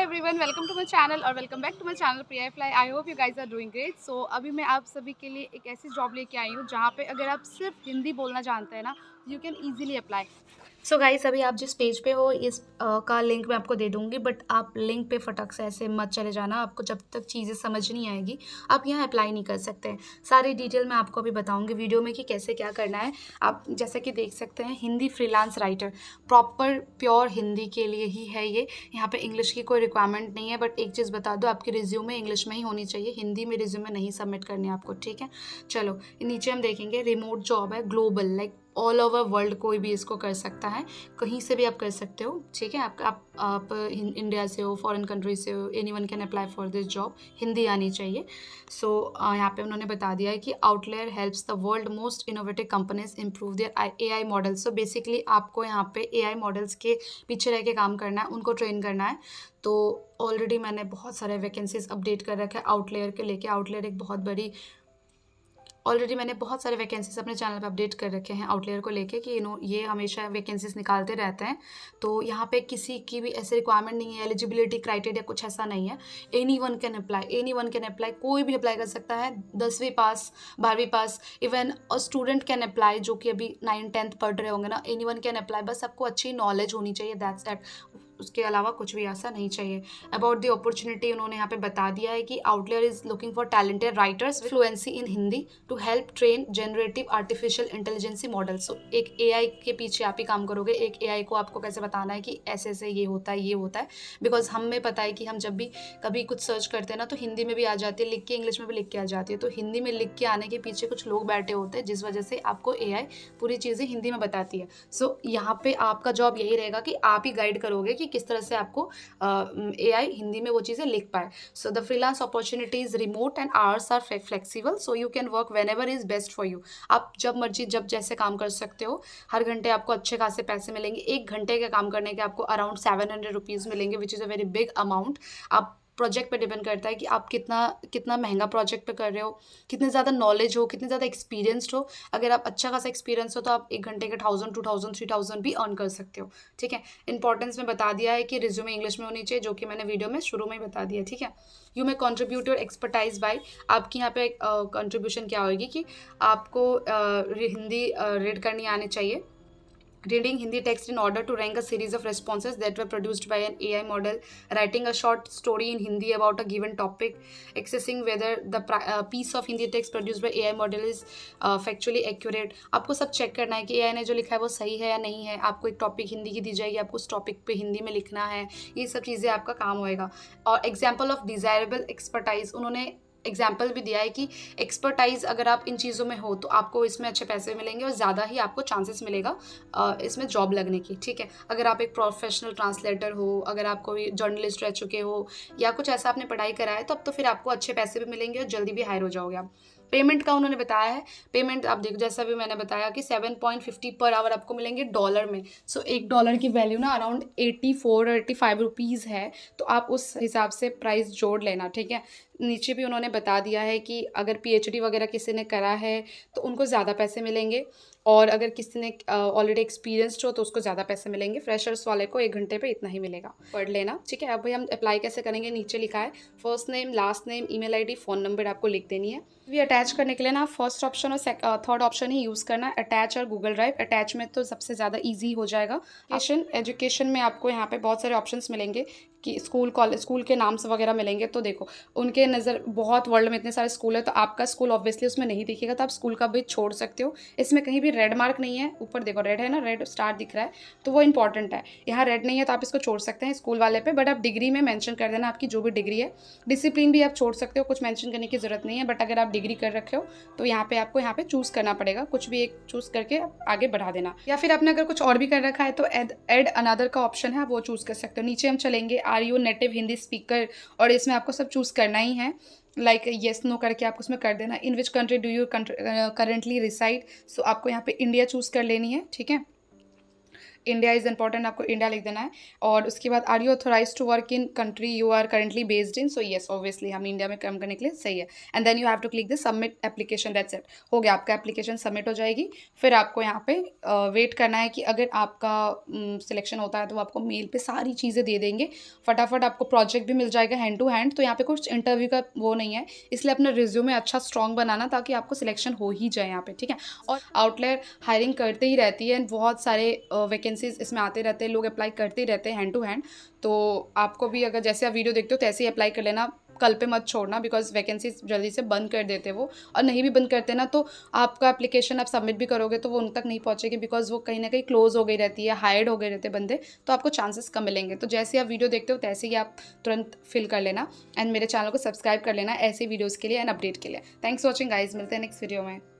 Everyone, welcome to my channel और welcome back to my channel Priya fly. I hope you guys are doing great. So अभी मैं आप सभी के लिए एक ऐसी जॉब लेके आई हूँ जहाँ पे अगर आप सिर्फ हिंदी बोलना जानते हैं ना, you can easily apply. So guys, अभी आप जिस पेज पे हो इस का लिंक मैं आपको दे दूंगी, बट आप लिंक पे फटक से ऐसे मत चले जाना। आपको जब तक चीज़ें समझ नहीं आएगी आप यहाँ अप्लाई नहीं कर सकते। सारी डिटेल मैं आपको अभी बताऊंगी वीडियो में कि कैसे क्या करना है। आप जैसे कि देख सकते हैं, Hindi freelance writer, proper pure Hindi के लिए ही है ये। यहाँ पे इंग्लिश की कोई रिक्वायरमेंट नहीं है, बट एक चीज़ बता दो, आपकी रिज्यूमे इंग्लिश में ही होनी चाहिए, हिंदी में रिज्यूमे नहीं सबमिट करनी है आपको, ठीक है। चलो नीचे हम देखेंगे, रिमोट जॉब है, global, like all over world कोई भी इसको कर सकता है, कहीं से भी आप कर सकते हो, ठीक है। आप इंडिया से हो, फॉरेन कंट्री से हो, anyone can apply for this job, Hindi आनी चाहिए। सो यहाँ पे उन्होंने बता दिया है कि outlier helps the world most innovative companies improve their AI models. So basically आपको यहाँ पे एआई मॉडल्स के पीछे रह के काम करना है, उनको ट्रेन करना है। तो ऑलरेडी मैंने बहुत सारे वैकेंसीज अपडेट कर रखे हैं आउटलेयर के लेके। आउटलेयर एक बहुत बड़ी, ऑलरेडी मैंने बहुत सारे वैकेंसीज अपने चैनल पे अपडेट कर रखे हैं आउटलेयर को लेके कि ये हमेशा वैकेंसीज निकालते रहते हैं। तो यहाँ पे किसी की भी ऐसे रिक्वायरमेंट नहीं है, एलिजिबिलिटी क्राइटेरिया कुछ ऐसा नहीं है। Anyone can apply, anyone can apply, कोई भी अप्लाई कर सकता है, 10वीं पास, 12वीं पास, even a student can apply जो कि अभी 9th-10th पढ़ रहे होंगे ना, एनी वन कैन अप्लाई। बस आपको अच्छी नॉलेज होनी चाहिए, दैट्स दैट, उसके अलावा कुछ भी ऐसा नहीं चाहिए। अबाउट द अपॉर्चुनिटी उन्होंने यहाँ पे बता दिया है कि Outlier is looking for talented writers fluency in Hindi to help train generative artificial intelligence model. So एक एआई के पीछे आप ही काम करोगे, एक एआई को आपको कैसे बताना है कि ऐसे ऐसे ये होता है, ये होता है। बिकॉज हमें पता है कि हम जब भी कभी कुछ सर्च करते हैं ना, तो हिंदी में भी आ जाती है लिख के, इंग्लिश में भी लिख के आ जाती है। तो हिंदी में लिख के आने के पीछे कुछ लोग बैठे होते हैं, जिस वजह से आपको एआई पूरी चीज़ें हिंदी में बताती है। सो यहाँ पे आपका जॉब यही रहेगा कि आप ही गाइड करोगे कि किस तरह से आपको एआई हिंदी में वो चीज़ें लिख पाए। So the freelance opportunity is remote and hours are flexible, so you can work whenever is best for you. आप जब मर्जी जब जैसे काम कर सकते हो। हर घंटे आपको अच्छे खासे पैसे मिलेंगे। 1 घंटे के काम करने के आपको अराउंड 700 रुपीज़ मिलेंगे, which is a very big amount. आप प्रोजेक्ट पे डिपेंड करता है कि आप कितना कितना महंगा प्रोजेक्ट पे कर रहे हो, कितने ज़्यादा नॉलेज हो, कितने ज़्यादा एक्सपीरियंस्ड हो। अगर आप अच्छा खासा एक्सपीरियंस हो तो आप 1 घंटे के 1000, 2000, 3000 भी अर्न कर सकते हो, ठीक है। इंपॉर्टेंस में बता दिया है कि रिज्यूमे इंग्लिश में होनी चाहिए, जो कि मैंने वीडियो में शुरू में ही बता दिया, ठीक है। You may contribute your expertise by, आपकी यहाँ पे कंट्रीब्यूशन क्या होगी कि आपको हिंदी रीड करनी आनी चाहिए। Reading Hindi text in order to rank a series of responses that were produced by an AI model, writing a short story in Hindi about a given topic, accessing whether the piece of Hindi text produced by AI model is factually accurate। आपको सब check करना है कि AI ने जो लिखा है वो सही है या नहीं है। आपको एक टॉपिक हिंदी की दी जाएगी, आपको उस टॉपिक पे हिंदी में लिखना है, ये सब चीज़ें आपका काम होएगा। और एग्जाम्पल ऑफ डिज़ायरेबल एक्सपर्टाइज, उन्होंने एग्जाम्पल भी दिया है कि एक्सपर्टाइज अगर आप इन चीज़ों में हो तो आपको इसमें अच्छे पैसे मिलेंगे और ज़्यादा ही आपको चांसेस मिलेगा इसमें जॉब लगने की, ठीक है। अगर आप एक प्रोफेशनल ट्रांसलेटर हो, अगर आप कोई जर्नलिस्ट रह चुके हो या कुछ ऐसा आपने पढ़ाई करा है, तो अब तो फिर आपको अच्छे पैसे भी मिलेंगे और जल्दी भी हायर हो जाओगे आप। पेमेंट का उन्होंने बताया है, पेमेंट आप देखो जैसा भी मैंने बताया कि 7.50 पर आवर आपको मिलेंगे डॉलर में। सो $1 की वैल्यू ना अराउंड 84 और 85 रुपीज़ है। तो आप उस हिसाब से प्राइस जोड़ लेना, ठीक है। नीचे भी उन्होंने बता दिया है कि अगर पीएचडी वगैरह किसी ने करा है तो उनको ज़्यादा पैसे मिलेंगे, और अगर किसी ने ऑलरेडी एक्सपीरियंस्ड हो तो उसको ज़्यादा पैसे मिलेंगे। फ्रेशर्स वाले को 1 घंटे पे इतना ही मिलेगा, पढ़ लेना, ठीक है। अब भाई हम अप्लाई कैसे करेंगे, नीचे लिखा है first name, last name, email ID, phone number आपको लिख देनी है। भी अटैच करने के लिए ना फर्स्ट ऑप्शन और थर्ड ऑप्शन ही यूज़ करना है, अटैच और गूगल ड्राइव। अटैच में तो सबसे ज़्यादा ईजी हो जाएगा। एजुकेशन में आपको यहाँ पे बहुत सारे ऑप्शंस मिलेंगे कि स्कूल, कॉलेज, स्कूल के नाम्स वगैरह मिलेंगे। तो देखो उनके नज़र बहुत वर्ल्ड में इतने सारे स्कूल है, तो आपका स्कूल ऑब्वियसली उसमें नहीं दिखेगा, तो आप स्कूल का भी छोड़ सकते हो। इसमें कहीं भी रेड मार्क नहीं है, ऊपर देखो रेड है ना, रेड स्टार दिख रहा है, तो वो इंपॉर्टेंट है। यहाँ रेड नहीं है तो आप इसको छोड़ सकते हैं स्कूल वाले पे, बट आप डिग्री में मेंशन कर देना आपकी जो भी डिग्री है। डिसिप्लिन भी आप छोड़ सकते हो, कुछ मेंशन करने की ज़रूरत नहीं है, बट अगर आप डिग्री कर रखे हो तो यहाँ पे आपको यहाँ पे चूज़ करना पड़ेगा, कुछ भी एक चूज़ करके आगे बढ़ा देना। या फिर आपने अगर कुछ और भी कर रखा है तो एड अनदर का ऑप्शन है, वो चूज़ कर सकते हो। नीचे हम चलेंगे, are you native Hindi speaker, और इसमें आपको सब चूज़ करना ही है, लाइक येस नो करके आपको उसमें कर देना। In which country do you currently reside, so आपको यहाँ पे इंडिया चूज़ कर लेनी है, ठीक है। इंडिया इज़ इंपॉर्टेंट, आपको इंडिया लिख देना है। और उसके बाद are you authorise to work in country you are currently based in, so yes obviously हम इंडिया में काम करने के लिए सही है। And then you have to click the submit application, that's it, हो गया आपका एप्लीकेशन सबमिट हो जाएगी। फिर आपको यहाँ पे वेट करना है कि अगर आपका सिलेक्शन होता है तो वो आपको मेल पे सारी चीज़ें दे देंगे, फटाफट आपको प्रोजेक्ट भी मिल जाएगा हैंड टू हैंड। तो यहाँ पे कुछ इंटरव्यू का वो नहीं है, इसलिए अपना रिज्यूमे अच्छा स्ट्रॉन्ग बनाना ताकि आपको सिलेक्शन हो ही जाए यहाँ पे, ठीक है। और आउटलायर हायरिंग करते ही रहती है, बहुत सारे वैकेंसीज इसमें आते रहते हैं, लोग अप्लाई करते ही रहते हैं हैंड टू हैंड। तो आपको भी अगर जैसे आप वीडियो देखते हो तैसे ही अप्लाई कर लेना, कल पे मत छोड़ना, बिकॉज वैकेंसीज जल्दी से बंद कर देते वो। और नहीं भी बंद करते ना तो आपका एप्लीकेशन आप सबमिट भी करोगे तो वो उन तक नहीं पहुँचेगी, बिकॉज वो कहीं ना कहीं क्लोज हो गई रहती है, हायर्ड हो गए रहते हैं बंदे, तो आपको चांसेस कम मिलेंगे। तो जैसे आप वीडियो देखते हो तैसे ही आप तुरंत फिल कर लेना एंड मेरे चैनल को सब्सक्राइब कर लेना ऐसे वीडियोज़ के लिए एंड अपडेट के लिए। थैंक्स फॉर वॉचिंग गाइज, मिलते हैं नेक्स्ट वीडियो में।